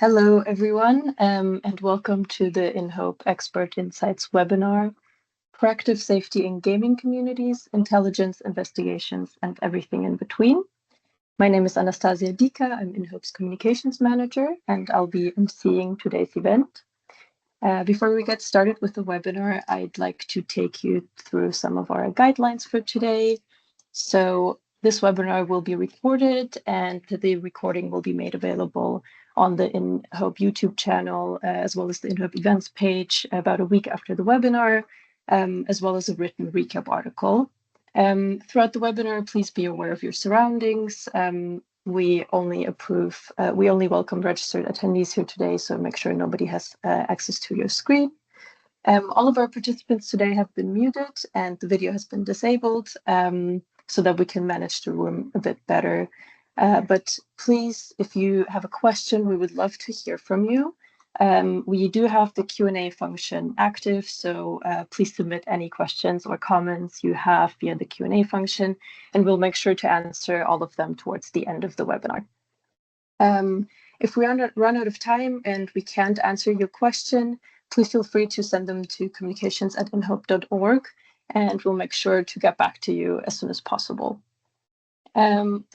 Hello, everyone, and welcome to the INHOPE Expert Insights webinar, Proactive Safety in Gaming Communities, Intelligence, Investigations, and Everything in Between. My name is Anastasia Dika. I'm INHOPE's Communications Manager, and I'll be emceeing today's event. Before we get started with the webinar, I'd like to take you through some of our guidelines for today. So this webinar will be recorded, and the recording will be made available on the INHOPE YouTube channel, as well as the INHOPE events page about a week after the webinar, as well as a written recap article. Throughout the webinar, please be aware of your surroundings. We only welcome registered attendees here today, so make sure nobody has access to your screen. All of our participants today have been muted and the video has been disabled so that we can manage the room a bit better. But please, if you have a question, we would love to hear from you. We do have the Q&A function active, so please submit any questions or comments you have via the Q&A function, and we'll make sure to answer all of them towards the end of the webinar. If we run out of time and we can't answer your question, please feel free to send them to communications@inhope.org, and we'll make sure to get back to you as soon as possible.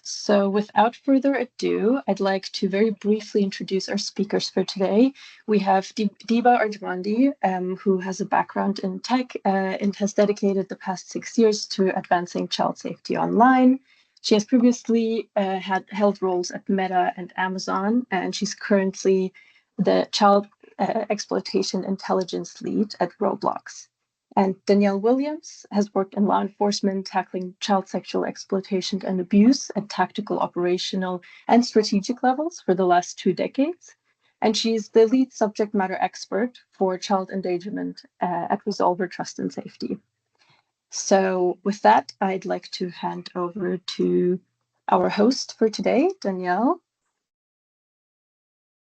So without further ado, I'd like to very briefly introduce our speakers for today. We have Diba Arjmandi, who has a background in tech and has dedicated the past 6 years to advancing child safety online. She has previously held roles at Meta and Amazon, and she's currently the Child Exploitation Intelligence Lead at Roblox. And Danielle Williams has worked in law enforcement, tackling child sexual exploitation and abuse at tactical, operational, and strategic levels for the last 2 decades. And she's the lead subject matter expert for child endangerment at Resolver Trust and Safety. So with that, I'd like to hand over to our host for today, Danielle.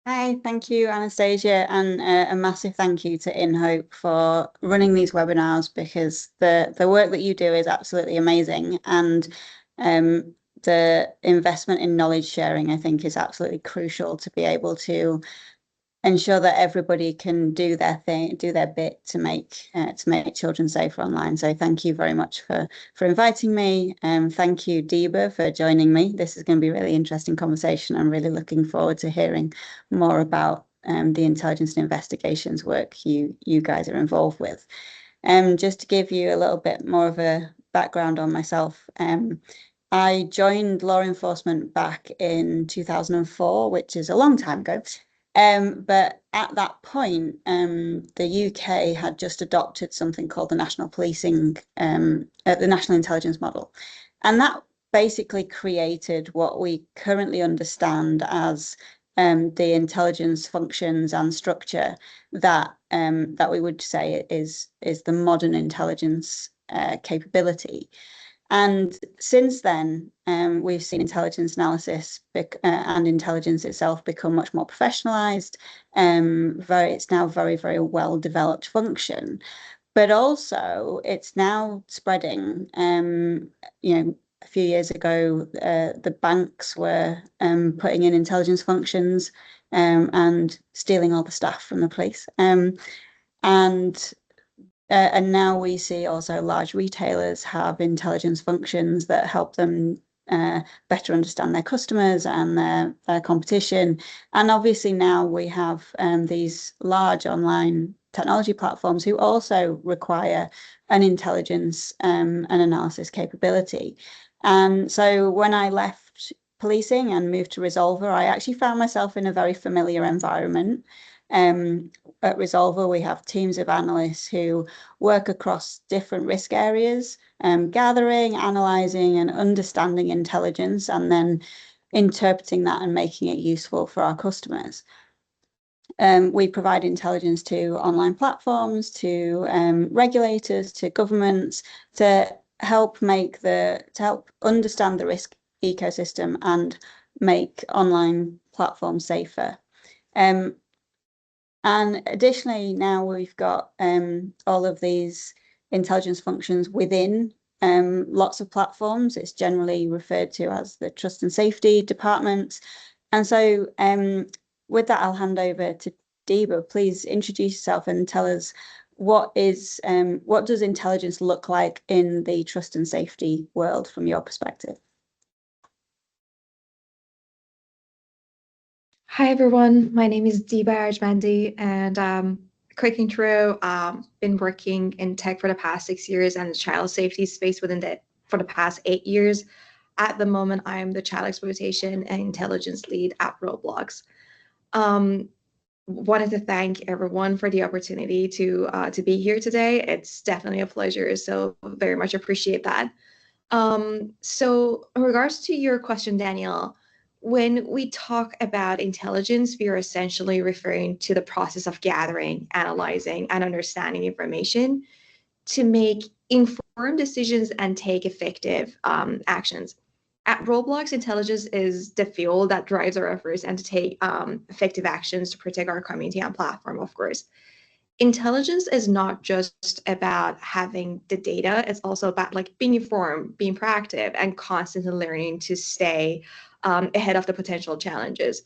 Hi, thank you, Anastasia, and a massive thank you to INHOPE for running these webinars, because the work that you do is absolutely amazing, and the investment in knowledge sharing, I think, is absolutely crucial to be able to ensure that everybody can do their thing, do their bit to make children safer online. So thank you very much for inviting me. Thank you, Diba, for joining me. This is going to be a really interesting conversation. I'm really looking forward to hearing more about the intelligence and investigations work you guys are involved with. Just to give you a little bit more of a background on myself, I joined law enforcement back in 2004, which is a long time ago. But at that point, the UK had just adopted something called the National Intelligence Model. And that basically created what we currently understand as the intelligence functions and structure that we would say is the modern intelligence capability. And since then, we've seen intelligence analysis and intelligence itself become much more professionalized. It's now very, very well developed function, but also it's now spreading. A few years ago, the banks were putting in intelligence functions and stealing all the staff from the police. And now we see also large retailers have intelligence functions that help them better understand their customers and their competition. And obviously now we have these large online technology platforms who also require an intelligence and analysis capability. And so when I left policing and moved to Resolver, I actually found myself in a very familiar environment. At Resolver, we have teams of analysts who work across different risk areas, gathering, analysing and understanding intelligence, and then interpreting that and making it useful for our customers. We provide intelligence to online platforms, to regulators, to governments, to help understand the risk ecosystem and make online platforms safer. And additionally, now we've got all of these intelligence functions within lots of platforms. It's generally referred to as the trust and safety departments. And so with that, I'll hand over to Diba. Please introduce yourself and tell us what does intelligence look like in the trust and safety world from your perspective? Hi everyone, my name is Diba Arjmandi, and quick intro. Been working in tech for the past 6 years and the child safety space within that for the past 8 years. At the moment, I am the Child Exploitation and Intelligence Lead at Roblox. Wanted to thank everyone for the opportunity to be here today. It's definitely a pleasure, so very much appreciate that. So in regards to your question, Danielle, when we talk about intelligence, we are essentially referring to the process of gathering, analyzing, and understanding information to make informed decisions and take effective actions. At Roblox, intelligence is the fuel that drives our efforts and to take effective actions to protect our community and platform, of course. Intelligence is not just about having the data, it's also about like being informed, being proactive, and constantly learning to stay ahead of the potential challenges.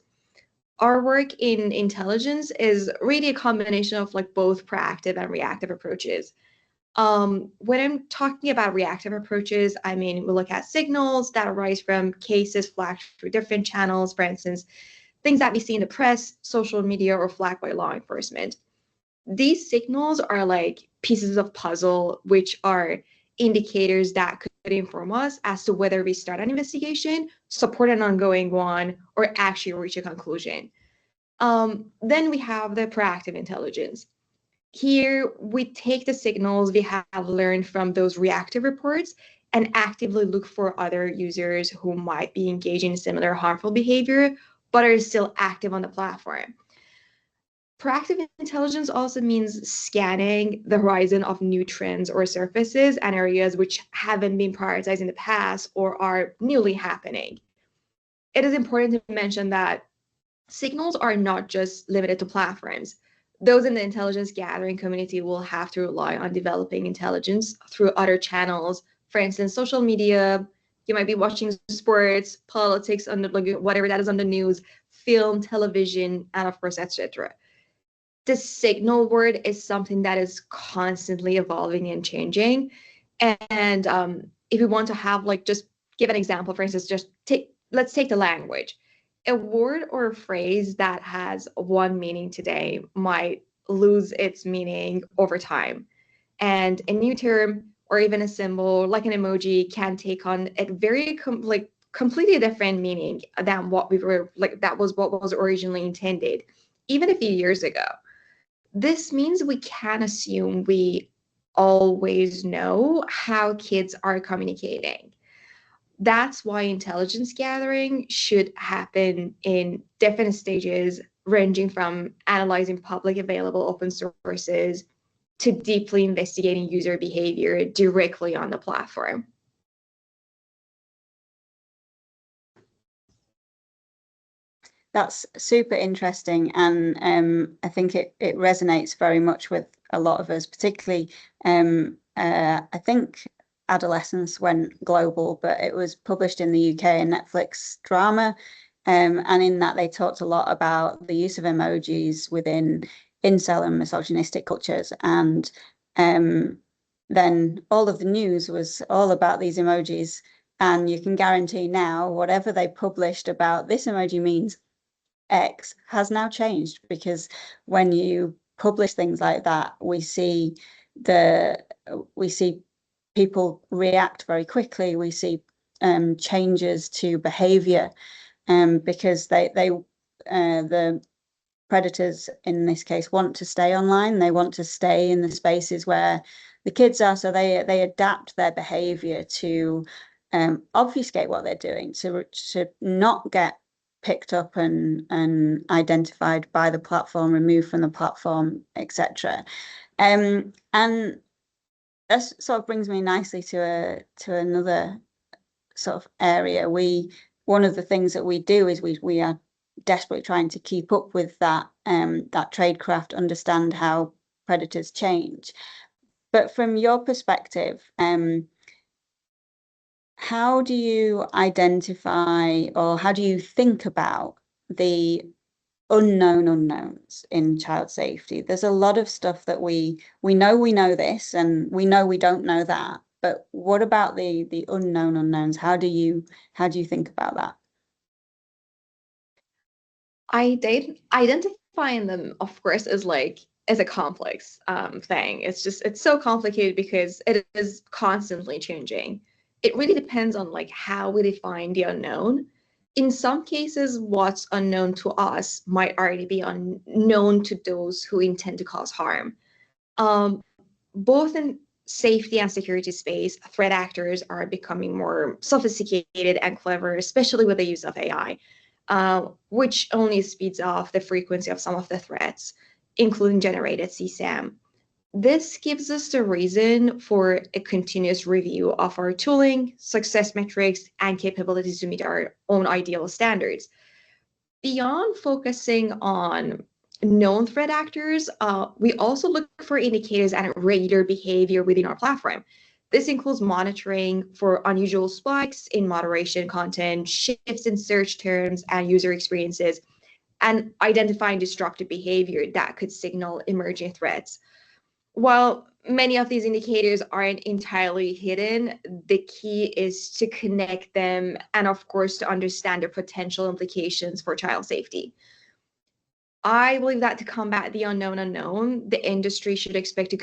Our work in intelligence is really a combination of like both proactive and reactive approaches. When I'm talking about reactive approaches, I mean, we look at signals that arise from cases flagged through different channels, for instance, things that we see in the press, social media, or flagged by law enforcement. These signals are like pieces of puzzle, which are indicators that could inform us as to whether we start an investigation, support an ongoing one, or actually reach a conclusion. Then we have the proactive intelligence. Here, we take the signals we have learned from those reactive reports and actively look for other users who might be engaging in similar harmful behavior, but are still active on the platform. Proactive intelligence also means scanning the horizon of new trends or surfaces and areas which haven't been prioritized in the past or are newly happening. It is important to mention that signals are not just limited to platforms. Those in the intelligence gathering community will have to rely on developing intelligence through other channels. For instance, social media, you might be watching sports, politics, on the, like, whatever that is on the news, film, television, and of course, etc. The signal word is something that is constantly evolving and changing. And if we want to have like just give an example, for instance, let's take the language. A word or a phrase that has one meaning today might lose its meaning over time. And a new term or even a symbol like an emoji can take on a very completely different meaning than what we were like that was what was originally intended even a few years ago. This means we can't assume we always know how kids are communicating. That's why intelligence gathering should happen in different stages, ranging from analyzing public available open sources to deeply investigating user behavior directly on the platform. That's super interesting, and I think it resonates very much with a lot of us, particularly I think Adolescence went global, but it was published in the UK, a Netflix drama, and in that they talked a lot about the use of emojis within incel and misogynistic cultures, and then all of the news was all about these emojis. And you can guarantee now, whatever they published about this emoji means X has now changed, because when you publish things like that, we see people react very quickly. We see changes to behavior, because the predators in this case want to stay online. They want to stay in the spaces where the kids are, so they adapt their behavior to obfuscate what they're doing, to not get picked up and identified by the platform, removed from the platform, etc. And that sort of brings me nicely to another sort of area. One of the things that we do is we are desperately trying to keep up with that tradecraft, understand how predators change. But from your perspective, how do you identify, or how do you think about the unknown unknowns in child safety. There's a lot of stuff that we know this, and we know we don't know that. But what about the unknown unknowns? How do you think about that? Identifying them, of course, is a complex thing. It's so complicated because it is constantly changing. It really depends on how we define the unknown. In some cases, what's unknown to us might already be unknown to those who intend to cause harm. Both in safety and security space, threat actors are becoming more sophisticated and clever, especially with the use of AI, which only speeds up the frequency of some of the threats, including generated CSAM. This gives us the reason for a continuous review of our tooling, success metrics, and capabilities to meet our own ideal standards. Beyond focusing on known threat actors, we also look for indicators and regular behavior within our platform. This includes monitoring for unusual spikes in moderation content, shifts in search terms and user experiences, and identifying disruptive behavior that could signal emerging threats. While many of these indicators aren't entirely hidden, the key is to connect them and, of course, to understand their potential implications for child safety. I believe that to combat the unknown unknown, the industry should expect to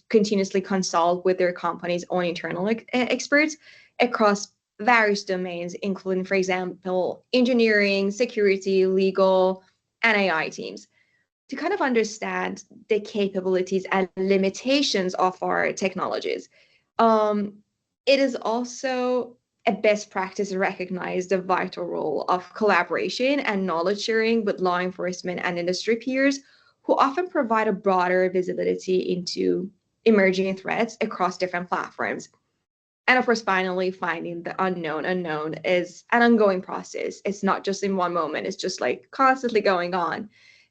continuously consult with their company's own internal experts across various domains, including, for example, engineering, security, legal, and AI teams, to kind of understand the capabilities and limitations of our technologies. It is also a best practice to recognize the vital role of collaboration and knowledge sharing with law enforcement and industry peers, who often provide a broader visibility into emerging threats across different platforms. And of course, finally, finding the unknown unknown is an ongoing process. It's not just in one moment, it's just constantly going on.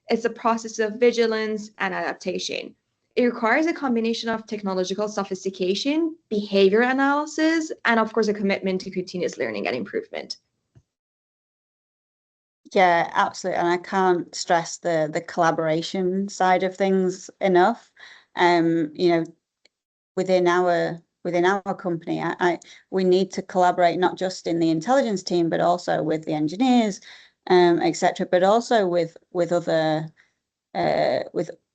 It's a process of vigilance and adaptation. It requires a combination of technological sophistication, behavior analysis, and of course, a commitment to continuous learning and improvement. Yeah, absolutely. And I can't stress the collaboration side of things enough. Within our company, we need to collaborate not just in the intelligence team, but also with the engineers, etc., but also with other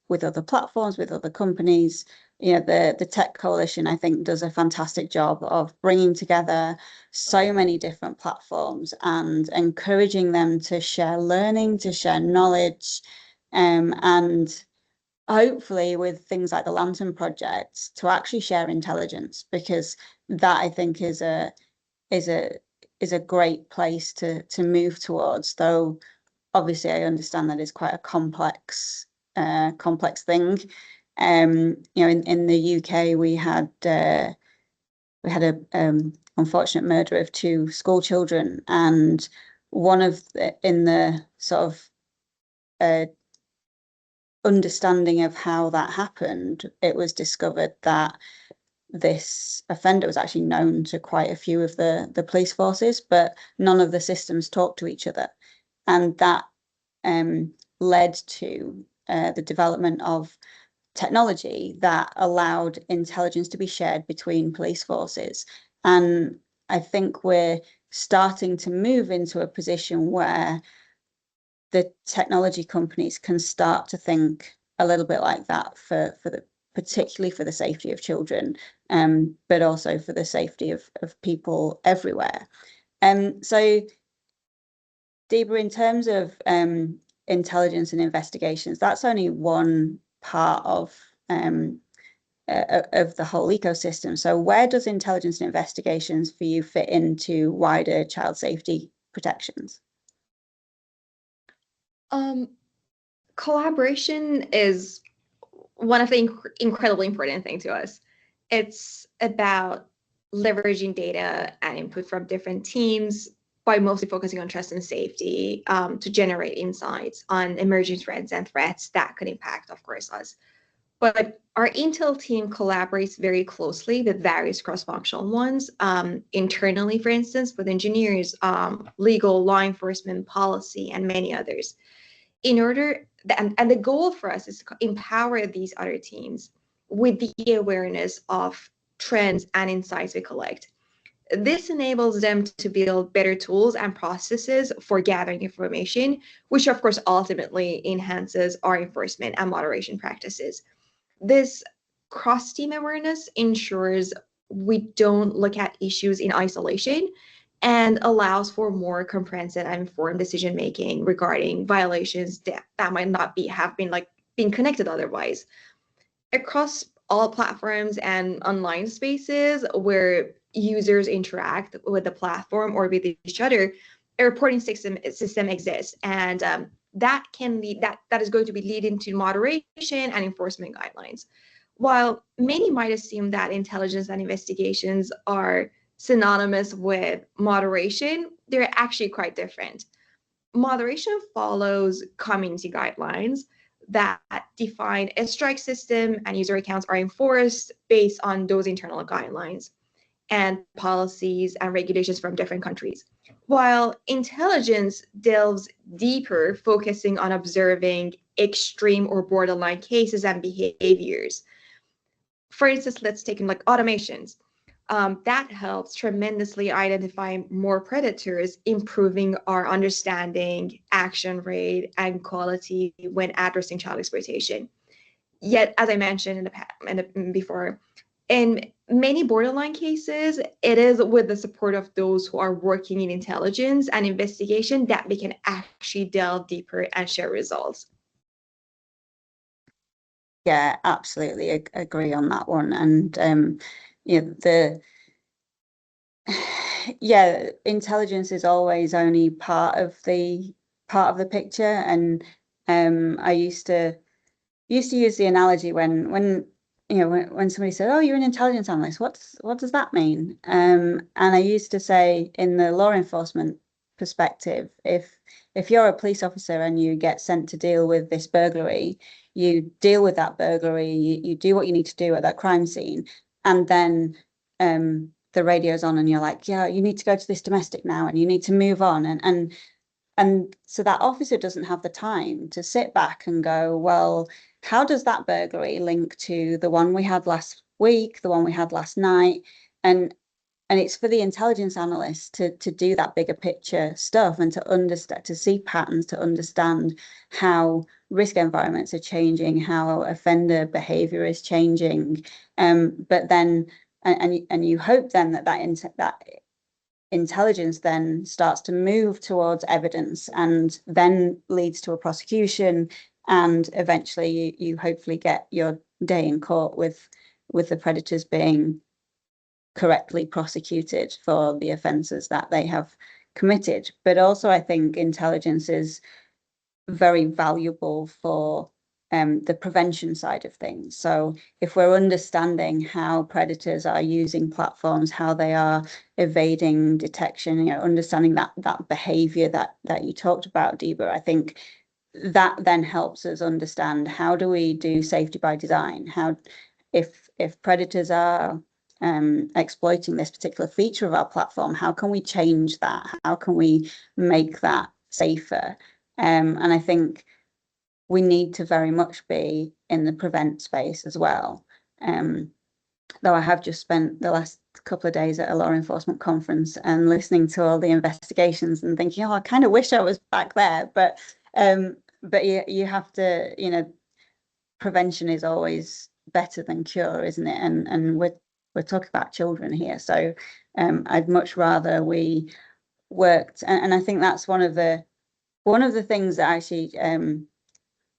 with other platforms, with other companies. The Tech Coalition, I think, does a fantastic job of bringing together so many different platforms and encouraging them to share learning, to share knowledge, and hopefully with things like the Lantern Project to actually share intelligence, because that, I think, is a great place to move towards. Though obviously I understand that it's quite a complex thing. In the UK we had a unfortunate murder of 2 school children, and in the sort of understanding of how that happened, it was discovered that this offender was actually known to quite a few of the police forces, but none of the systems talked to each other, and that led to the development of technology that allowed intelligence to be shared between police forces. And I think we're starting to move into a position where the technology companies can start to think a little bit like that particularly for the safety of children, but also for the safety of people everywhere. So Diba, in terms of intelligence and investigations, that's only one part of the whole ecosystem. So where does intelligence and investigations for you fit into wider child safety protections? Collaboration is one of the incredibly important things to us. It's about leveraging data and input from different teams by mostly focusing on trust and safety to generate insights on emerging trends and threats that could impact, of course, us. But our Intel team collaborates very closely with various cross-functional ones, internally, for instance, with engineers, legal, law enforcement, policy, and many others. in order, and the goal for us is to empower these other teams with the awareness of trends and insights we collect. This enables them to build better tools and processes for gathering information, which of course ultimately enhances our enforcement and moderation practices. This cross-team awareness ensures we don't look at issues in isolation and allows for more comprehensive and informed decision making regarding violations that might not have been being connected otherwise. Across all platforms and online spaces where users interact with the platform or with each other, a reporting system exists, and that is going to be leading to moderation and enforcement guidelines. While many might assume that intelligence and investigations are synonymous with moderation, they're actually quite different. Moderation follows community guidelines that define a strike system, and user accounts are enforced based on those internal guidelines and policies and regulations from different countries. While intelligence delves deeper, focusing on observing extreme or borderline cases and behaviors. For instance, let's take in automations. That helps tremendously identify more predators, improving our understanding, action rate, and quality when addressing child exploitation. Yet, as I mentioned before, in many borderline cases, it is with the support of those who are working in intelligence and investigation that we can actually delve deeper and share results. Yeah, absolutely agree on that one. And intelligence is always only part of the picture. And I used to use the analogy when somebody said, "Oh, you're an intelligence analyst. What does that mean?" And I used to say, in the law enforcement perspective, if you're a police officer and you get sent to deal with this burglary, you deal with that burglary, you do what you need to do at that crime scene, and then the radio's on and you're like, yeah, you need to go to this domestic now and you need to move on. And so that officer doesn't have the time to sit back and go, well, how does that burglary link to the one we had last week, the one we had last night? And it's for the intelligence analyst to do that bigger picture stuff and to understand, to see patterns, to understand how risk environments are changing, how offender behavior is changing. But then, and you hope then that intelligence then starts to move towards evidence and then leads to a prosecution, and eventually you hopefully get your day in court with the predators being correctly prosecuted for the offences that they have committed. But also I think intelligence is very valuable for the prevention side of things. So if we're understanding how predators are using platforms, how they are evading detection, understanding that behavior that you talked about, Diba, I think that then helps us understand, how do we do safety by design? How, if predators are exploiting this particular feature of our platform, how can we change that? How can we make that safer? And I think we need to very much be in the prevent space as well. Though I have just spent the last couple of days at a law enforcement conference and listening to all the investigations and thinking, oh, I kind of wish I was back there. But you have to, prevention is always better than cure, isn't it? And we're talking about children here, so I'd much rather we worked, and I think that's one of the things that actually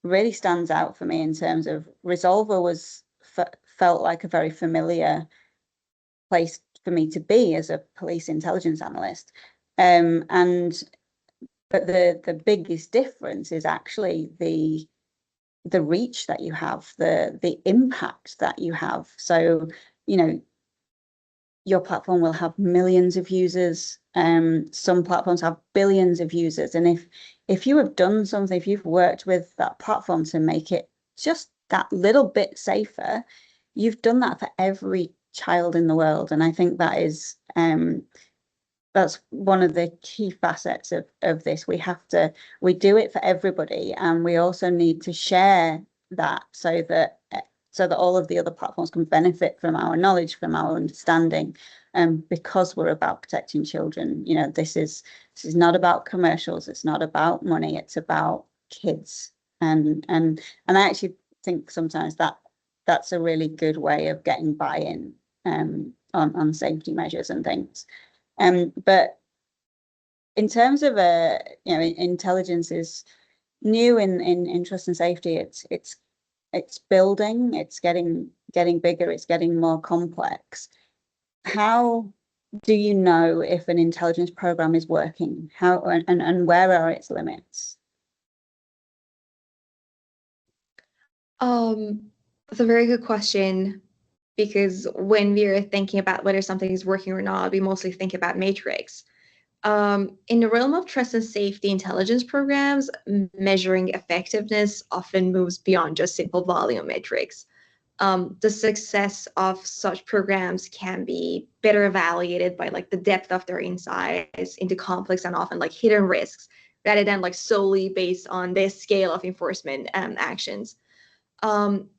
really stands out for me in terms of Resolver felt like a very familiar place for me to be as a police intelligence analyst, but the biggest difference is actually the reach that you have, the impact that you have. So your platform will have millions of users. Some platforms have billions of users, and if you have done something, if you've worked with that platform to make it just that little bit safer, you've done that for every child in the world. And I think that is that's one of the key facets of this. We do it for everybody, and we also need to share that so that all of the other platforms can benefit from our knowledge, from our understanding, because we're about protecting children. You know, this is not about commercials, it's not about money, it's about kids. And I actually think sometimes that's a really good way of getting buy-in on safety measures and things. But in terms of intelligence is new in trust and safety. It's building, it's getting bigger, it's getting more complex. How do you know if an intelligence program is working? How and where are its limits? That's a very good question, because when we're thinking about whether something is working or not, we mostly think about matrix. In the realm of trust and safety intelligence programs, measuring effectiveness often moves beyond just simple volume metrics. The success of such programs can be better evaluated by like the depth of their insights into complex and often like hidden risks, rather than like solely based on the scale of enforcement actions.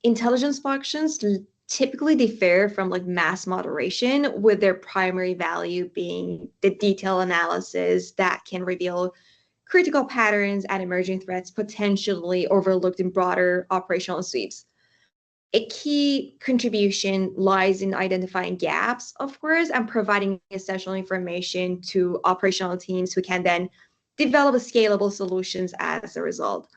Intelligence functions typically differ from like mass moderation, with their primary value being the detailed analysis that can reveal critical patterns and emerging threats potentially overlooked in broader operational sweeps. A key contribution lies in identifying gaps, of course, and providing essential information to operational teams who can then develop scalable solutions as a result.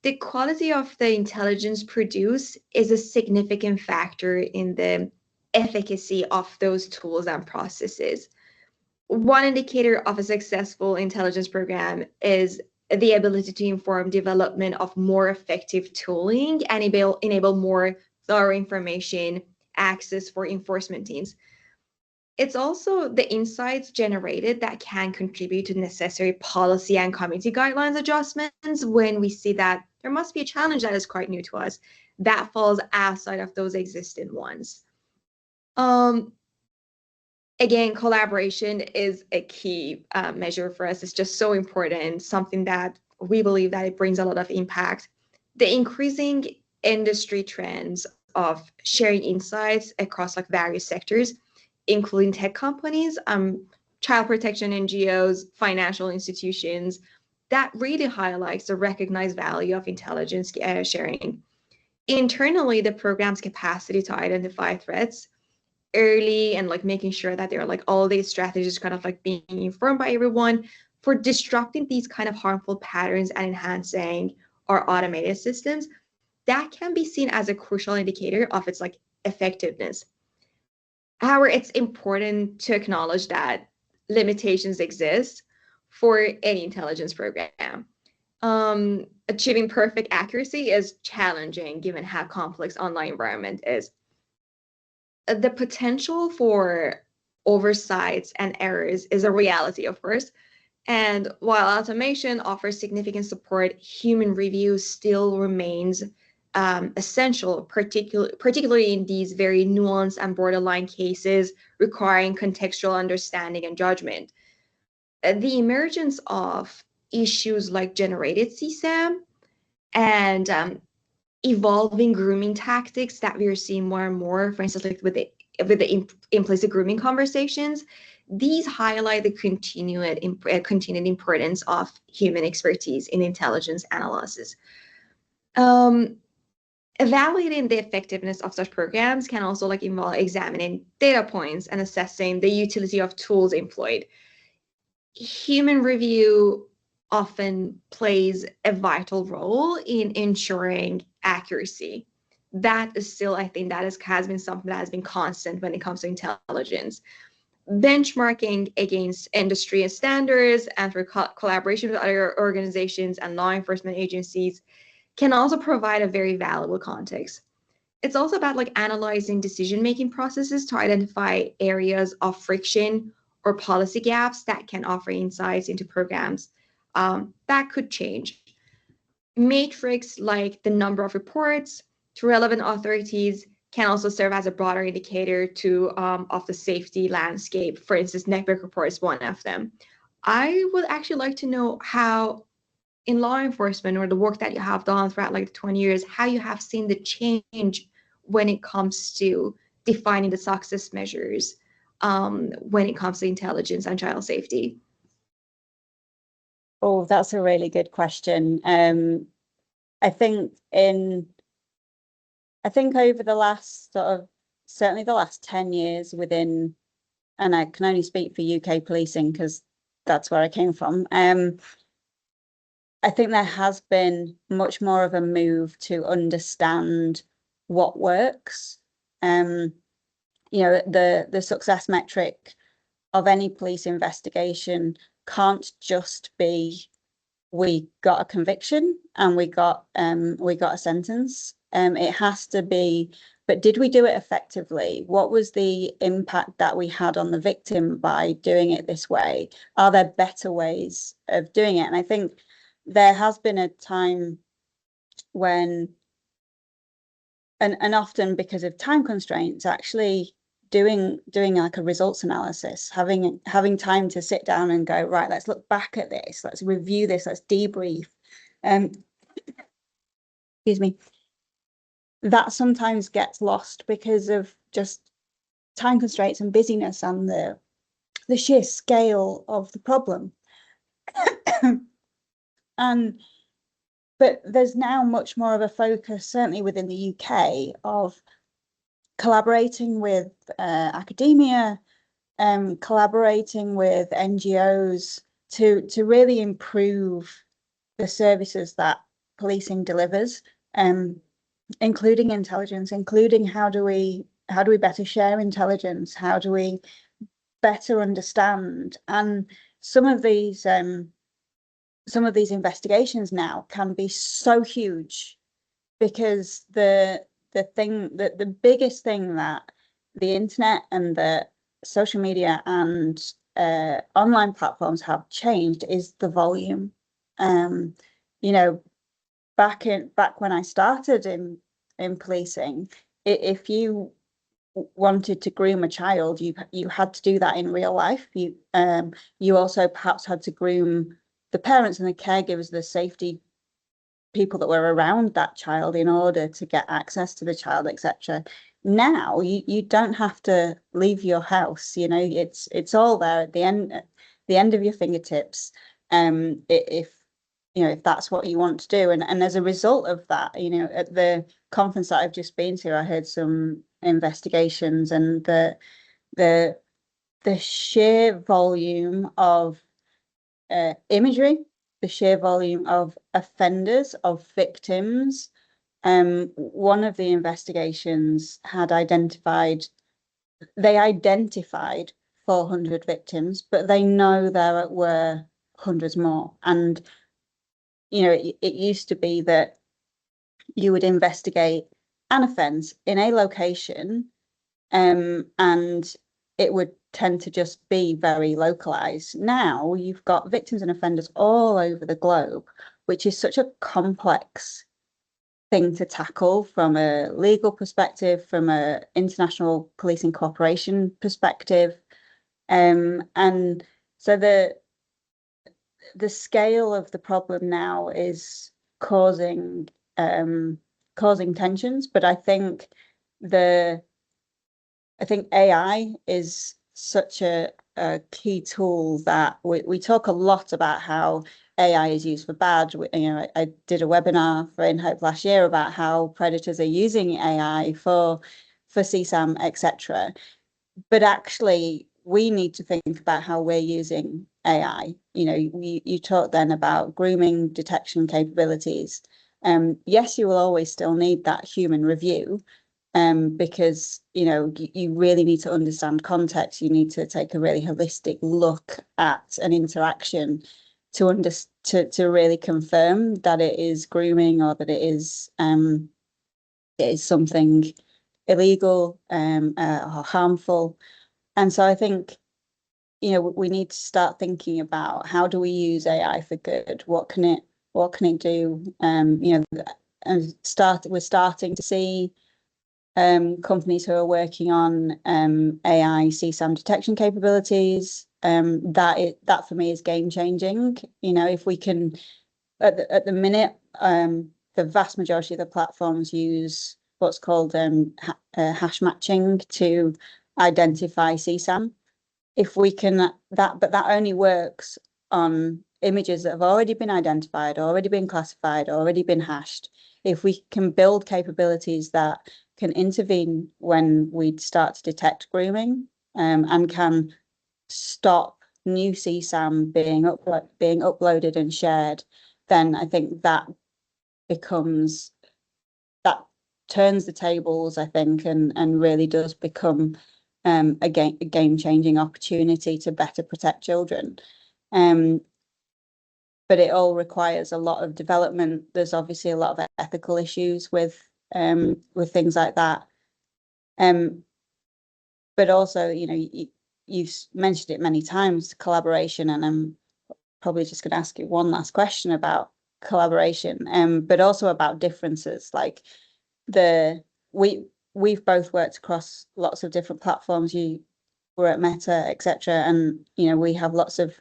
The quality of the intelligence produced is a significant factor in the efficacy of those tools and processes. One indicator of a successful intelligence program is the ability to inform development of more effective tooling and enable more thorough information access for enforcement teams. It's also the insights generated that can contribute to necessary policy and committee guidelines adjustments when we see that there must be a challenge that is quite new to us that falls outside of those existing ones. Again, collaboration is a key measure for us. It's just so important, something that we believe that it brings a lot of impact. The increasing industry trends of sharing insights across like various sectors, including tech companies, child protection NGOs, financial institutions, that really highlights the recognized value of intelligence sharing. Internally, the program's capacity to identify threats early and like making sure that there are like all these strategies kind of like being informed by everyone for disrupting these kind of harmful patterns and enhancing our automated systems, that can be seen as a crucial indicator of its like effectiveness. However, it's important to acknowledge that limitations exist for any intelligence program. Achieving perfect accuracy is challenging given how complex online environment is. The potential for oversights and errors is a reality, of course. And while automation offers significant support, human review still remains essential, particularly in these very nuanced and borderline cases requiring contextual understanding and judgment. The emergence of issues like generated CSAM and evolving grooming tactics that we are seeing more and more, for instance, like with the implicit grooming conversations, these highlight the continued importance of human expertise in intelligence analysis. Evaluating the effectiveness of such programs can also like involve examining data points and assessing the utility of tools employed. Human review often plays a vital role in ensuring accuracy. That is still, I think, has been something that has been constant when it comes to intelligence. Benchmarking against industry and standards and through collaboration with other organizations and law enforcement agencies can also provide a very valuable context. It's also about like analyzing decision-making processes to identify areas of friction or policy gaps that can offer insights into programs that could change. Metrics like the number of reports to relevant authorities can also serve as a broader indicator to of the safety landscape. For instance, network report is one of them. I would actually like to know how, in law enforcement or the work that you have done throughout like the 20 years, how you have seen the change when it comes to defining the success measures when it comes to intelligence and child safety. Oh, that's a really good question. I think over the last certainly the last 10 years within, and I can only speak for UK policing because that's where I came from. I think there has been much more of a move to understand what works. The success metric of any police investigation can't just be we got a conviction and we got a sentence. It has to be, but did we do it effectively? What was the impact that we had on the victim by doing it this way? Are there better ways of doing it? And I think there has been a time when, and often because of time constraints, actually doing like a results analysis, having time to sit down and go, right, let's look back at this, let's review this, let's debrief. Excuse me. That sometimes gets lost because of just time constraints and busyness and the sheer scale of the problem. But there's now much more of a focus, certainly within the UK, of collaborating with academia, collaborating with NGOs to really improve the services that policing delivers, including intelligence, including how do we better share intelligence, how do we better understand. And some of these investigations now can be so huge because the biggest thing that the internet and the social media and online platforms have changed is the volume. Back when I started in policing, if you wanted to groom a child, you had to do that in real life. You also perhaps had to groom the parents and the caregivers, the safety people that were around that child in order to get access to the child, etc. Now you don't have to leave your house. It's all there at the end of your fingertips. If that's what you want to do, and as a result of that, at the conference that I've just been to, I heard some investigations and the sheer volume of imagery, the sheer volume of offenders, of victims. One of the investigations had identified 400 victims, but they know there were hundreds more. And it used to be that you would investigate an offence in a location, and it would tend to just be very localized. Now you've got victims and offenders all over the globe, which is such a complex thing to tackle from a legal perspective, from an international policing cooperation perspective. And so the scale of the problem now is causing tensions, but I think AI is such a key tool that we talk a lot about how AI is used for bad. I did a webinar for INHOPE last year about how predators are using AI for CSAM, etc. But actually, we need to think about how we're using AI. You talked then about grooming detection capabilities. Yes, you will always still need that human review, because you really need to understand context. You need to take a really holistic look at an interaction to really confirm that it is grooming or that it is something illegal or harmful. And so I think we need to start thinking about how do we use AI for good? What can it do? And we're starting to see companies who are working on AI CSAM detection capabilities. That for me is game changing. You know, if we can, at the minute, the vast majority of the platforms use what's called hash matching to identify CSAM. If we can, but that only works on images that have already been identified, already been classified, already been hashed. If we can build capabilities that can intervene when we start to detect grooming, and can stop new CSAM being uploaded and shared, then I think that turns the tables, I think, and really does become a game-changing opportunity to better protect children. But it all requires a lot of development. There's obviously a lot of ethical issues with things like that. But also, you know, you've mentioned it many times, collaboration, and I'm probably just going to ask you one last question about collaboration, but also about differences. Like we've both worked across lots of different platforms. You were at Meta, etc., and you know, we have lots of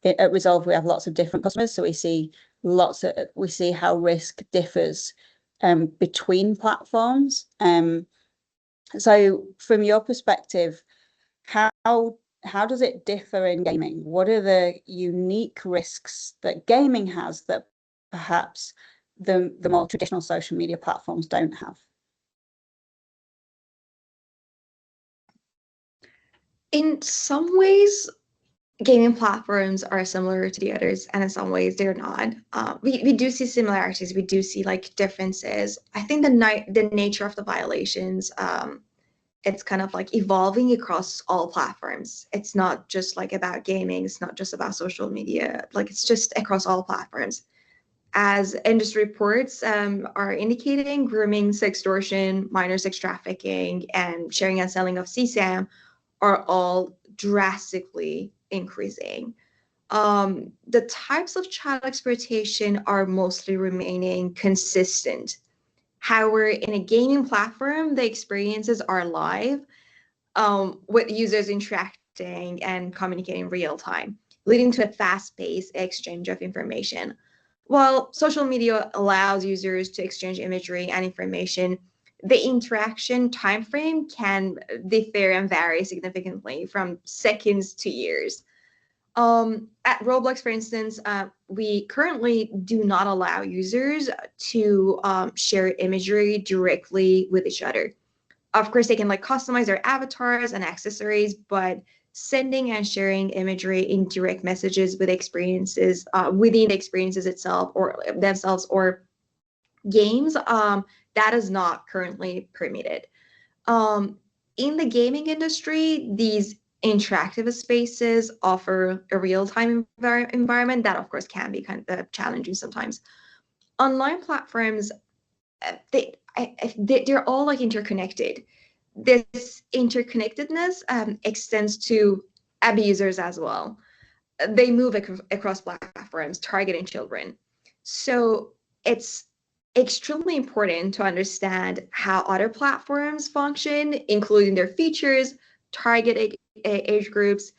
at Resolve, we have lots of different customers, so we see how risk differs between platforms. So from your perspective, how does it differ in gaming? What are the unique risks that gaming has that perhaps the more traditional social media platforms don't have? In some ways, gaming platforms are similar to the others, and in some ways they're not. We do see similarities. We do see like differences. I think the nature of the violations, it's kind of like evolving across all platforms. It's not just like about gaming. It's not just about social media. Like it's just across all platforms. As industry reports are indicating, grooming, sextortion, minor sex trafficking, and sharing and selling of CSAM are all drastically increasing. The types of child exploitation are mostly remaining consistent. However, in a gaming platform, the experiences are live, with users interacting and communicating in real time, leading to a fast-paced exchange of information. While social media allows users to exchange imagery and information, the interaction timeframe can differ and vary significantly from seconds to years. At Roblox, for instance, we currently do not allow users to share imagery directly with each other. Of course, they can like customize their avatars and accessories, but sending and sharing imagery in direct messages with experiences within the experiences itself or themselves or games, that is not currently permitted. In the gaming industry, these interactive spaces offer a real-time environment that, of course, can be kind of challenging sometimes. Online platforms, they're all like interconnected. This interconnectedness extends to abusers as well. They move across platforms, targeting children. So it's extremely important to understand how other platforms function, including their features, target age groups,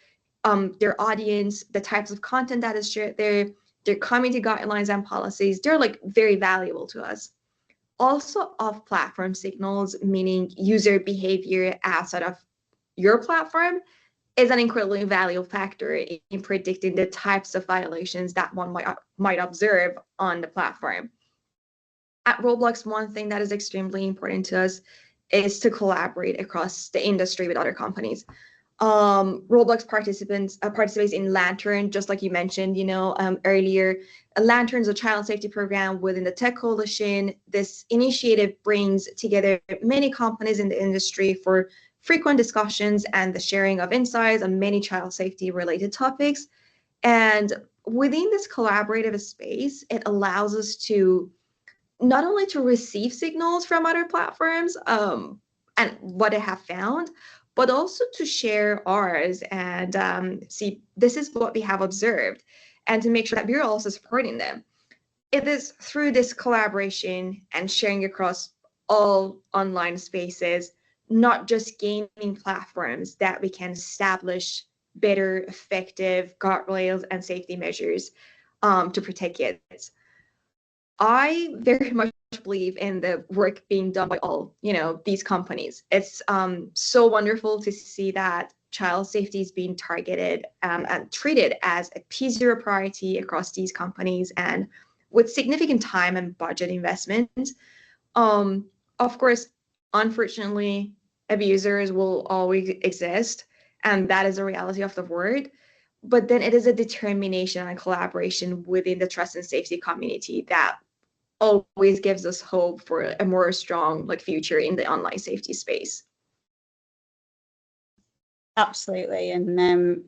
their audience, the types of content that is shared there, their community guidelines and policies. They're like very valuable to us. Also, off-platform signals, meaning user behavior outside of your platform, is an incredibly valuable factor in predicting the types of violations that one might observe on the platform. At Roblox, one thing that is extremely important to us is to collaborate across the industry with other companies. Roblox participates in Lantern, just like you mentioned, earlier. Lantern is a child safety program within the Tech Coalition. This initiative brings together many companies in the industry for frequent discussions and the sharing of insights on many child safety related topics. And within this collaborative space, it allows us to not only to receive signals from other platforms and what they have found, but also to share ours and see this is what we have observed and to make sure that we're also supporting them. It is through this collaboration and sharing across all online spaces, not just gaming platforms, that we can establish better, effective guardrails and safety measures to protect kids. I very much believe in the work being done by all, these companies. It's so wonderful to see that child safety is being targeted and treated as a P0 priority across these companies, and with significant time and budget investment. Of course, unfortunately, abusers will always exist, and that is a reality of the word. But then it is a determination and collaboration within the trust and safety community that always gives us hope for a more strong future in the online safety space. Absolutely. And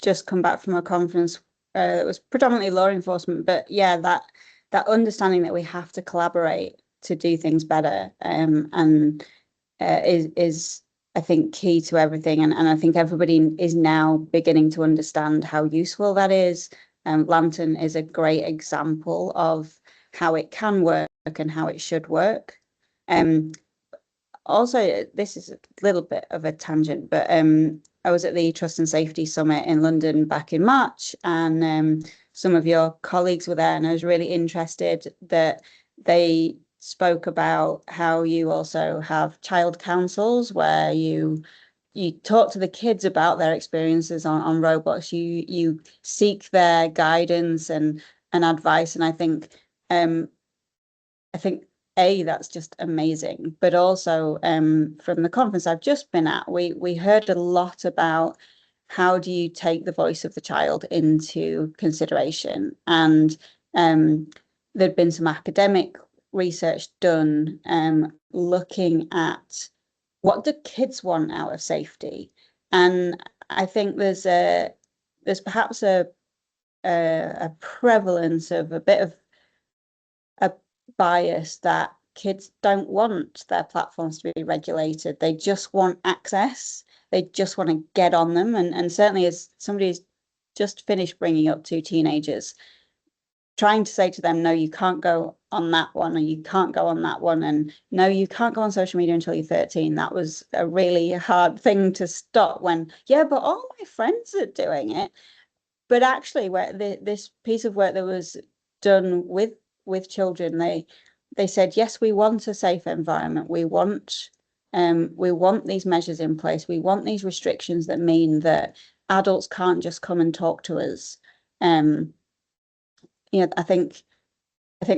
just come back from a conference that was predominantly law enforcement, but yeah, that understanding that we have to collaborate to do things better and is I think key to everything, and I think everybody is now beginning to understand how useful that is. Lantern is a great example of how it can work and how it should work. Also, this is a little bit of a tangent, but I was at the Trust and Safety Summit in London back in March, and some of your colleagues were there, and I was really interested that they spoke about how you also have child councils where you talk to the kids about their experiences on Roblox. You seek their guidance and advice, and I think that's just amazing. But also from the conference I've just been at, we heard a lot about how do you take the voice of the child into consideration, and there'd been some academic research done looking at what do kids want out of safety, and I think there's perhaps a prevalence of a bit of a bias that kids don't want their platforms to be regulated. They just want access. They just want to get on them. And certainly as somebody who's just finished bringing up two teenagers, trying to say to them, no, you can't go on that one, or you can't go on that one, and no, you can't go on social media until you're 13. That was a really hard thing to stop when, yeah, but all my friends are doing it. But actually, where this piece of work that was done with children, they said, yes, we want a safe environment. We want these measures in place. We want these restrictions that mean that adults can't just come and talk to us. I think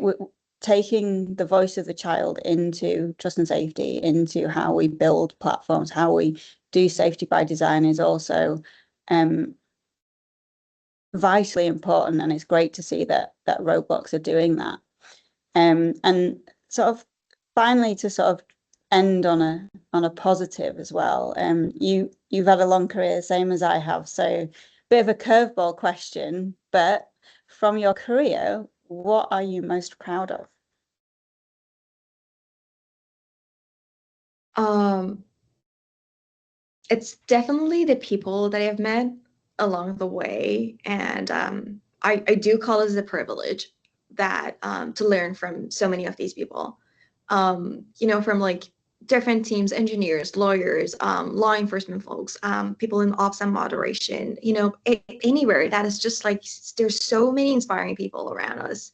we're taking the voice of the child into trust and safety, into how we build platforms, how we do safety by design is also vitally important, and it's great to see that Roblox are doing that. And sort of finally, to sort of end on a positive as well. You've had a long career, same as I have, so bit of a curveball question, but from your career, what are you most proud of? It's definitely the people that I've met along the way, and I do call it a privilege that to learn from so many of these people. From different teams, engineers, lawyers, law enforcement folks, people in ops and moderation, anywhere. That is just there's so many inspiring people around us.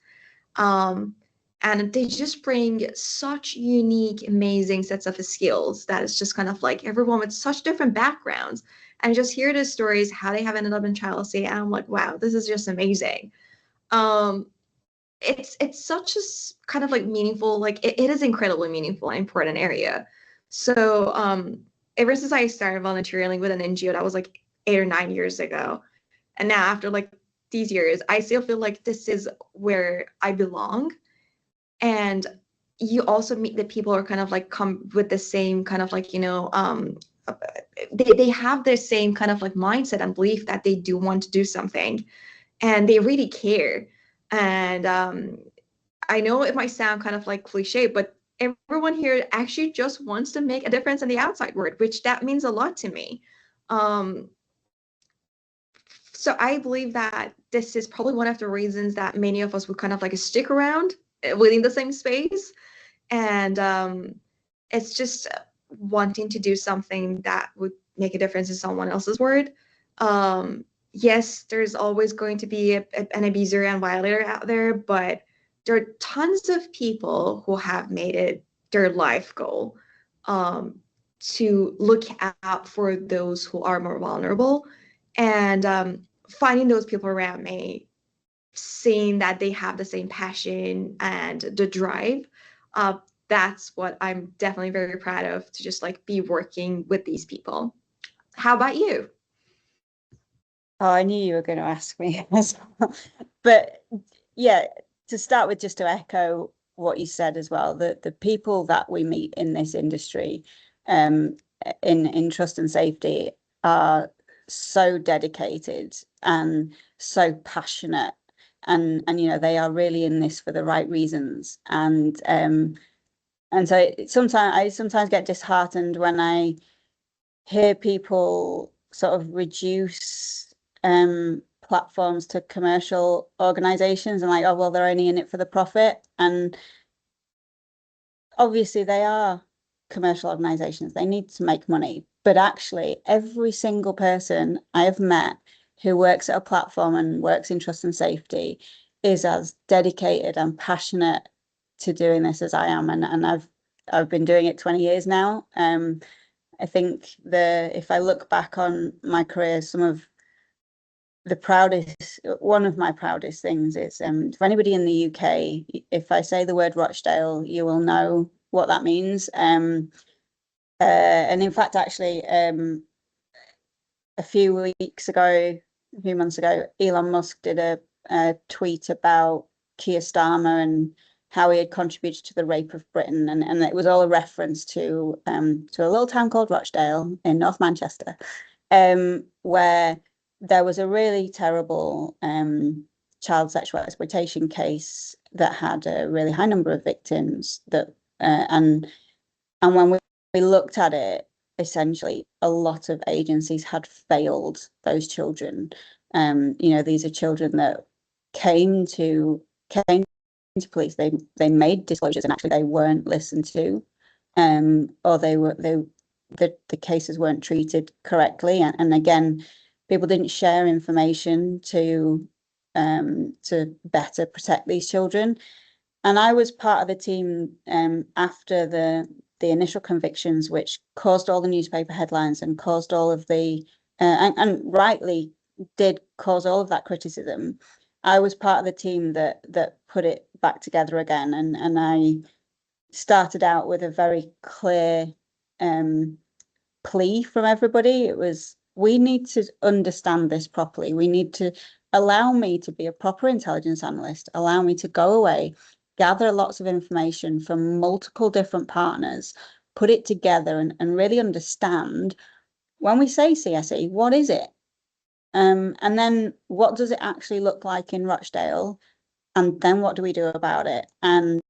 And they just bring such unique, amazing sets of skills that it's just kind of everyone with such different backgrounds, and just hear the stories, how they have ended up in child safety, and I'm like, wow, this is just amazing. It's such a kind of meaningful, it is incredibly meaningful and important area. So ever since I started volunteering with an NGO, that was 8 or 9 years ago, and now after these years, I still feel like this is where I belong. And you also meet the people who are kind of come with the same kind of they have the same kind of mindset and belief that they do want to do something, and they really care. And I know it might sound kind of cliche, but everyone here actually just wants to make a difference in the outside world, which that means a lot to me. So I believe that this is probably one of the reasons that many of us would kind of stick around within the same space. And it's just wanting to do something that would make a difference in someone else's world. Yes, there's always going to be an abuser and violator out there, but there are tons of people who have made it their life goal to look out for those who are more vulnerable. And finding those people around me, seeing that they have the same passion and the drive, that's what I'm definitely very proud of, to just like be working with these people. How about you? Oh, I knew you were going to ask me as well. But yeah, to start with, just to echo what you said as well, the people that we meet in this industry, in trust and safety, are so dedicated and so passionate, and they are really in this for the right reasons. And so I sometimes get disheartened when I hear people sort of reduce platforms to commercial organizations and like, oh, well, they're only in it for the profit. And obviously they are commercial organizations. They need to make money. But actually, every single person I have met who works at a platform and works in trust and safety is as dedicated and passionate to doing this as I am. And I've been doing it 20 years now. I think if I look back on my career, one of my proudest things is, for anybody in the UK, if I say the word Rochdale, you will know what that means. And in fact, actually, a few months ago, Elon Musk did a tweet about Keir Starmer and how he had contributed to the rape of Britain, and it was all a reference to a little town called Rochdale in North Manchester, where there was a really terrible child sexual exploitation case that had a really high number of victims. And when we looked at it, essentially a lot of agencies had failed those children. These are children that came to police. They made disclosures and actually they weren't listened to, or the cases weren't treated correctly, and again, people didn't share information to better protect these children. And I was part of the team after the initial convictions, which caused all the newspaper headlines and caused all of the and rightly did cause all of that criticism. I was part of the team that put it back together again, and I started out with a very clear plea from everybody. It was, we need to understand this properly. We need to allow me to be a proper intelligence analyst, allow me to go away, gather lots of information from multiple different partners, put it together and really understand, when we say CSE, what is it? And then what does it actually look like in Rochdale? And then what do we do about it? And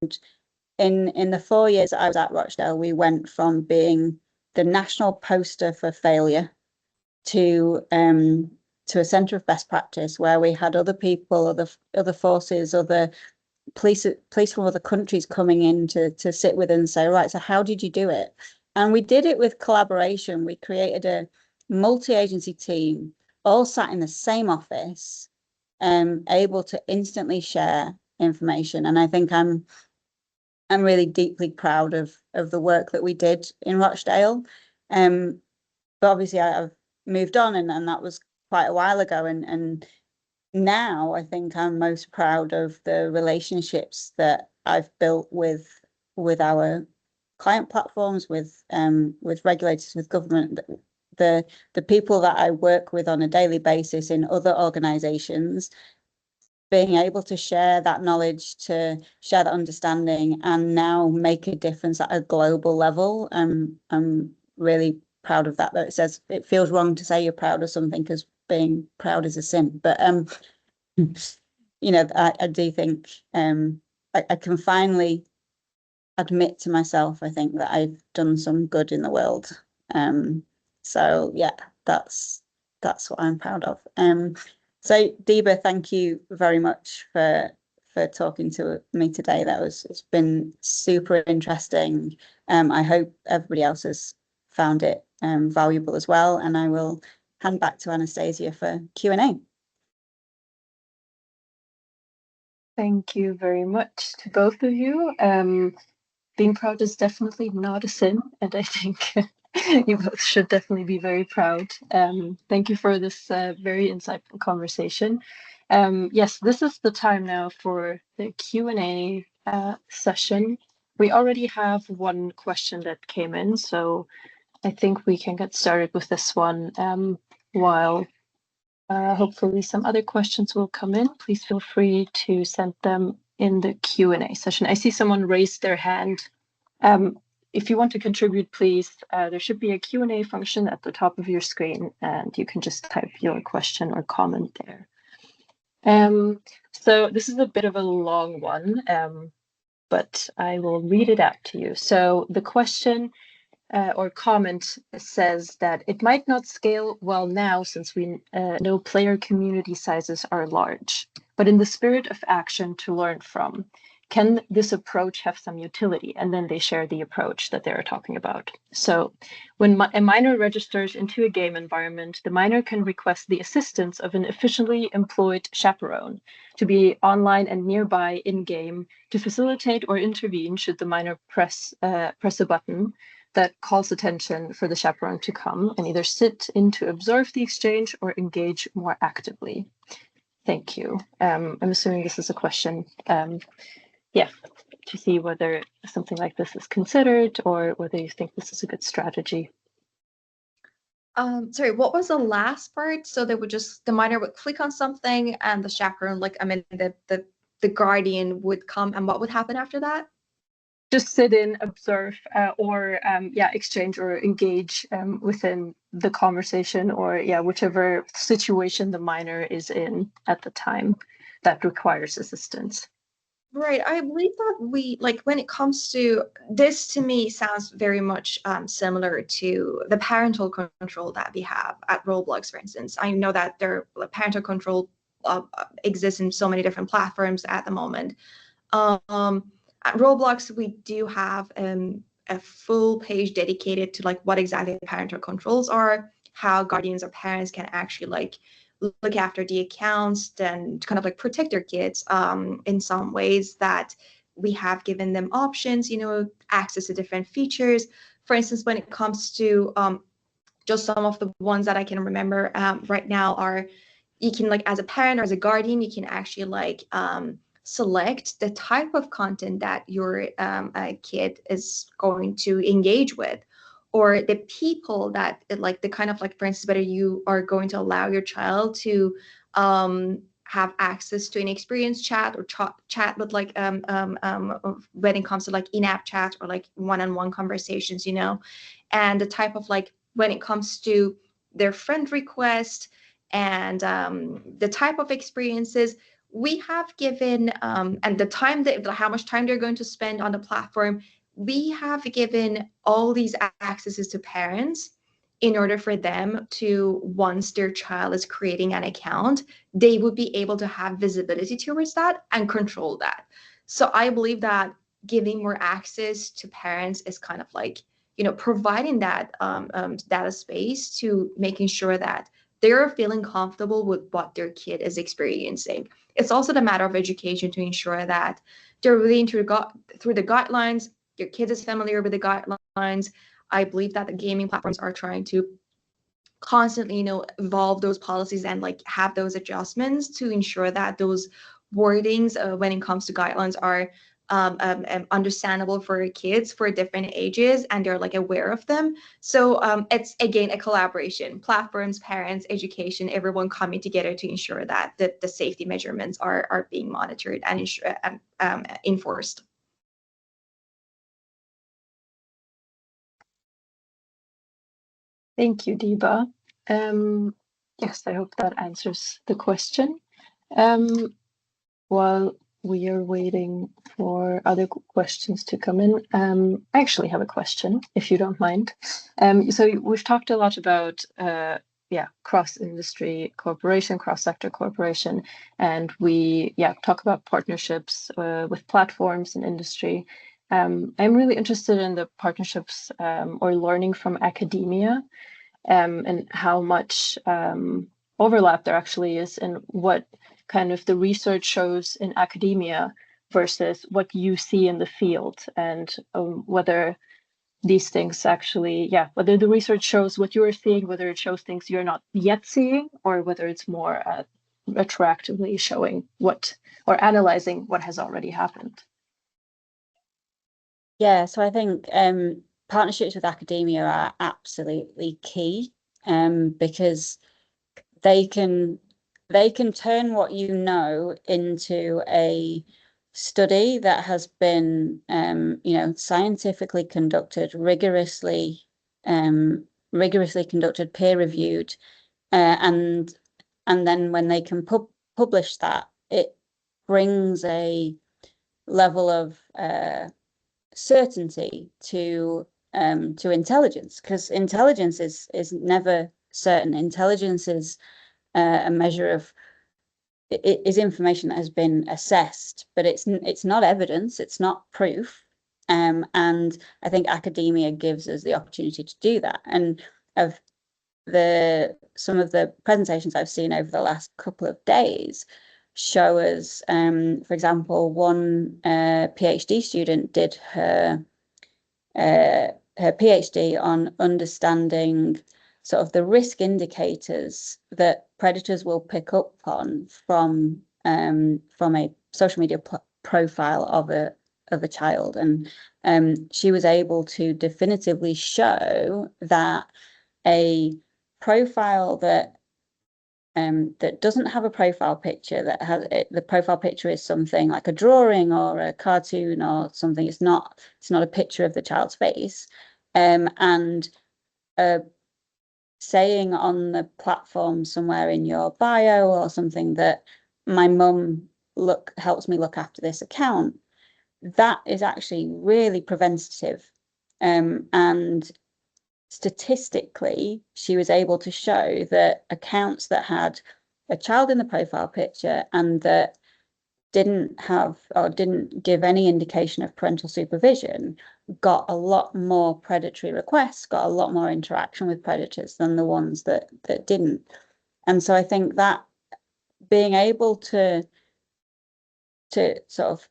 in the 4 years that I was at Rochdale, we went from being the national poster for failure to a centre of best practice, where we had other people, other forces, other police from other countries coming in to sit with and say, right, so how did you do it? And we did it with collaboration. We created a multi-agency team, all sat in the same office, able to instantly share information. And I think I'm really deeply proud of the work that we did in Rochdale. But obviously I've moved on, and that was quite a while ago. And now I think I'm most proud of the relationships that I've built with our client platforms, with regulators, with government, the people that I work with on a daily basis in other organizations, being able to share that knowledge, to share that understanding, and now make a difference at a global level. I'm really proud of that. Though it feels wrong to say you're proud of something, because being proud is a sin. But I do think I can finally admit to myself, I think, that I've done some good in the world. So yeah, that's what I'm proud of. So Diba, thank you very much for for talking to me today. It's been super interesting. I hope everybody else has found it valuable as well. And I will hand back to Anastasia for Q&A. Thank you very much to both of you. Being proud is definitely not a sin, and I think you both should definitely be very proud. Thank you for this very insightful conversation. Yes, this is the time now for the Q&A session. We already have one question that came in, so I think we can get started with this one while hopefully some other questions will come in. Please feel free to send them in the Q&A session. I see someone raised their hand. If you want to contribute, please, there should be a Q&A function at the top of your screen, and you can just type your question or comment there. So this is a bit of a long one, but I will read it out to you. So the question or comment says that it might not scale well now since we know player community sizes are large, but in the spirit of action to learn from, can this approach have some utility? And then they share the approach that they're talking about. So when a minor registers into a game environment, the minor can request the assistance of an efficiently employed chaperone to be online and nearby in-game to facilitate or intervene should the minor press a button that calls attention for the chaperone to come and either sit in to observe the exchange or engage more actively. Thank you. I'm assuming this is a question, to see whether something like this is considered or whether you think this is a good strategy. Sorry, what was the last part? So they would the minor would click on something and the chaperone, the guardian would come, and what would happen after that? Just sit in, observe, or exchange or engage within the conversation, or whichever situation the minor is in at the time that requires assistance. Right. I believe that when it comes to this, to me sounds very much similar to the parental control that we have at Roblox, for instance. I know that parental control exists in so many different platforms at the moment. At Roblox, we do have a full page dedicated to what exactly parental controls are, how guardians or parents can actually look after the accounts and kind of protect their kids in some ways that we have given them options, access to different features. For instance, when it comes to just some of the ones that I can remember right now are, you can as a parent or as a guardian, you can actually select the type of content that your kid is going to engage with, or the people that the kind of for instance, whether you are going to allow your child to have access to an experience chat or chat with when it comes to in-app chat or one-on-one conversations, and the type of when it comes to their friend request and the type of experiences we have given and the time how much time they're going to spend on the platform. We have given all these accesses to parents in order for them to, once their child is creating an account, they would be able to have visibility towards that and control that. So I believe that giving more access to parents is kind of providing that data space to making sure that they're feeling comfortable with what their kid is experiencing. It's also the matter of education to ensure that they're reading through the guidelines. Your kid is familiar with the guidelines. I believe that the gaming platforms are trying to constantly, evolve those policies and have those adjustments to ensure that those wordings when it comes to guidelines are understandable for kids for different ages, and they're aware of them. So it's again a collaboration, platforms, parents, education, everyone coming together to ensure that the safety measurements are being monitored and enforced. Thank you, Diba. Yes, I hope that answers the question. While we are waiting for other questions to come in, I actually have a question, if you don't mind. So we've talked a lot about cross-industry cooperation, cross-sector cooperation, and we talk about partnerships with platforms and industry. I'm really interested in the partnerships or learning from academia, and how much overlap there actually is in what kind of the research shows in academia versus what you see in the field, and whether these things actually, whether the research shows what you're seeing, whether it shows things you're not yet seeing, or whether it's more retroactively showing what, or analyzing what has already happened. Yeah, so I think partnerships with academia are absolutely key, because they can turn what you know into a study that has been scientifically conducted, rigorously conducted, peer reviewed, and then when they can publish that, it brings a level of certainty to intelligence, because intelligence is never certain. Intelligence is a measure of, it is information that has been assessed, but it's not evidence, it's not proof. And I think academia gives us the opportunity to do that. And of some of the presentations I've seen over the last couple of days show us, for example, one PhD student did her PhD on understanding sort of the risk indicators that predators will pick up on from a social media profile of a child, and she was able to definitively show that a profile that doesn't have a profile picture, that has the profile picture is something like a drawing or a cartoon or something. It's not a picture of the child's face, and saying on the platform somewhere in your bio or something that my mum helps me look after this account, that is actually really preventative, and statistically, she was able to show that accounts that had a child in the profile picture and that didn't have or didn't give any indication of parental supervision got a lot more predatory requests, got a lot more interaction with predators than the ones that didn't. And so I think that being able to sort of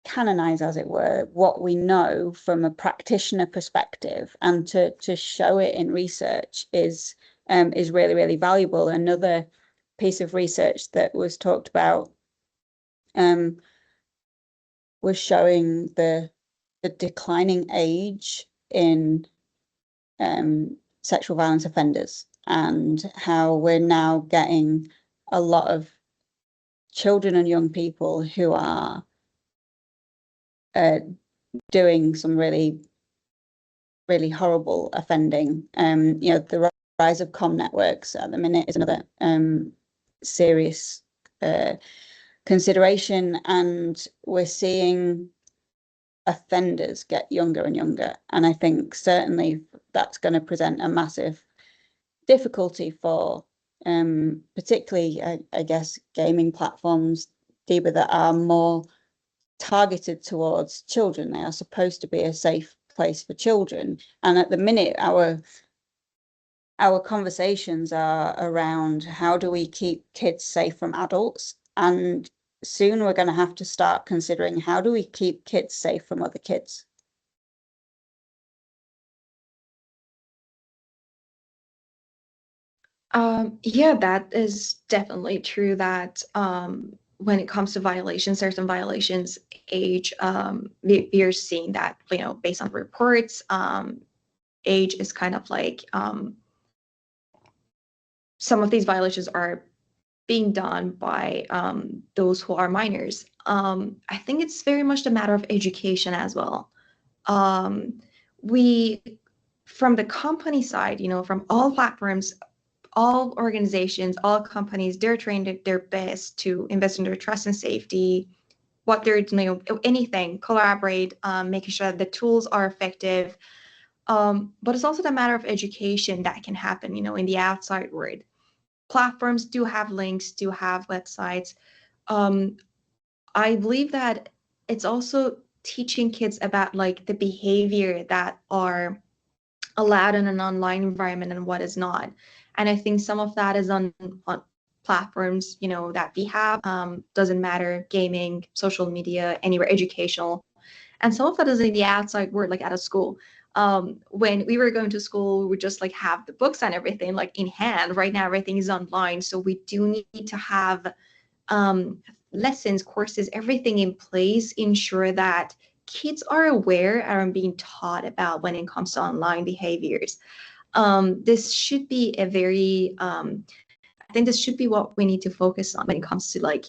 canonize, as it were, what we know from a practitioner perspective and to show it in research is really, really valuable. Another piece of research that was talked about was showing the declining age in sexual violence offenders, and how we're now getting a lot of children and young people who are doing some really, really horrible offending. The rise of comm networks at the minute is another serious consideration, and we're seeing offenders get younger and younger. And I think certainly that's going to present a massive difficulty for particularly, I guess, gaming platforms, Diba, that are more targeted towards children. They are supposed to be a safe place for children, and at the minute our conversations are around how do we keep kids safe from adults, and soon we're going to have to start considering how do we keep kids safe from other kids. Yeah, that is definitely true, that when it comes to violations, certain violations, age, we are seeing that, based on reports, age is kind of like, some of these violations are being done by those who are minors. I think it's very much a matter of education as well. We, from the company side, from all platforms, all organizations, all companies, they're trying their best to invest in their trust and safety, what they're doing, anything, collaborate, making sure that the tools are effective. But it's also the matter of education that can happen, in the outside world. Platforms do have links, do have websites. I believe that it's also teaching kids about like the behavior that are allowed in an online environment and what is not. And I think some of that is on platforms, that we have. Doesn't matter, gaming, social media, anywhere educational. And some of that is in the outside world, like out of school. When we were going to school, we just like have the books and everything like in hand. Right now, everything is online. So we do need to have lessons, courses, everything in place, ensure that kids are aware and are being taught about when it comes to online behaviors. This should be a very, I think this should be what we need to focus on when it comes to like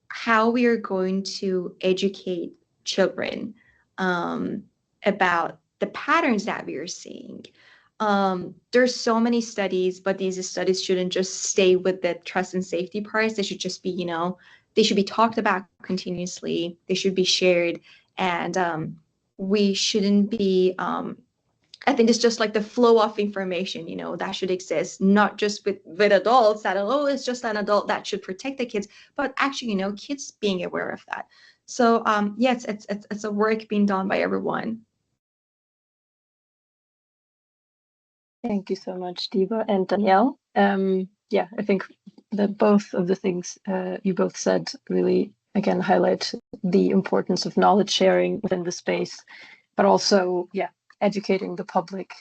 how we are going to educate children about the patterns that we are seeing. There's so many studies, but these studies shouldn't just stay with the trust and safety parts. They should just be, they should be talked about continuously. They should be shared, and we shouldn't be. I think it's just like the flow of information, that should exist, not just with adults that, oh, it's just an adult that should protect the kids, but actually, kids being aware of that. So yes, it's a work being done by everyone. Thank you so much, Diba and Danielle. Yeah, I think that both of the things you both said really, again, highlight the importance of knowledge sharing within the space, but also, yeah, educating the public,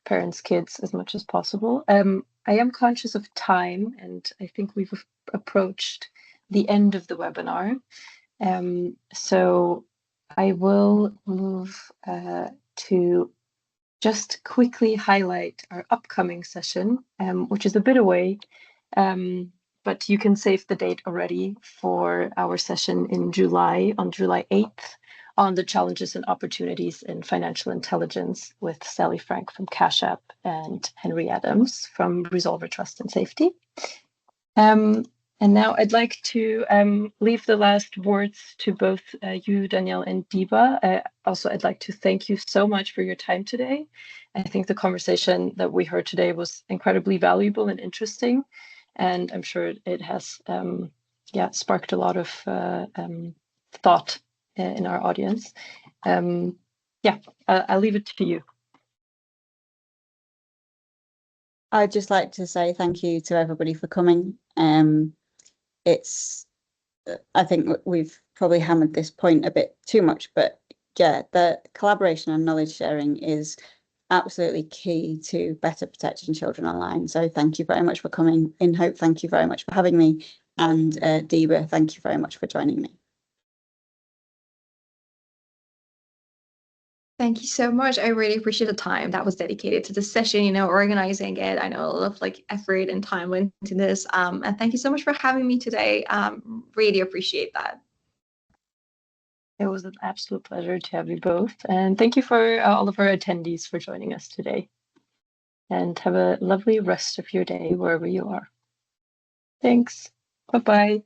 parents, kids, as much as possible. I am conscious of time, and I think we've approached the end of the webinar. So I will move to just quickly highlight our upcoming session, which is a bit away, but you can save the date already for our session in July, on July 8th, on the challenges and opportunities in financial intelligence with Sally Frank from Cash App and Henry Adams from Resolver Trust and Safety. And now I'd like to leave the last words to both you, Danielle, and Diba. Also, I'd like to thank you so much for your time today. I think the conversation that we heard today was incredibly valuable and interesting, and I'm sure it has sparked a lot of thought in our audience. I'll leave it to you. I'd just like to say thank you to everybody for coming. I think we've probably hammered this point a bit too much, but yeah, the collaboration and knowledge sharing is absolutely key to better protecting children online. So thank you very much for coming. INHOPE, thank you very much for having me. And Diba, thank you very much for joining me. Thank you so much. I really appreciate the time that was dedicated to this session, organizing it. I know a lot of like effort and time went into this. And thank you so much for having me today. Really appreciate that. It was an absolute pleasure to have you both. And thank you for all of our attendees for joining us today. And have a lovely rest of your day wherever you are. Thanks. Bye-bye.